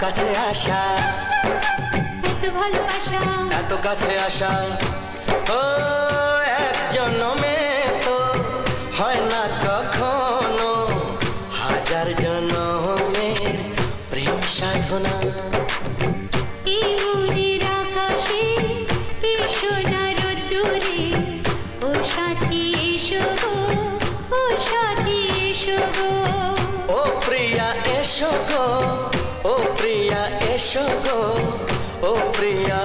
কাছে আসা, এত ভালোবাসা, এত কাছে আসা, ও এক জন্মে তো হয় না কখনো, হাজার জন্মের প্রেম সাধনা। এই মনের আকাশে এসো না রোদ্দুরে, ও সাথী এসো গো, ও সাথী এসো গো। ও প্রিয়া এসো গো, ও প্রিয়া এসো গো, ও প্রিয়া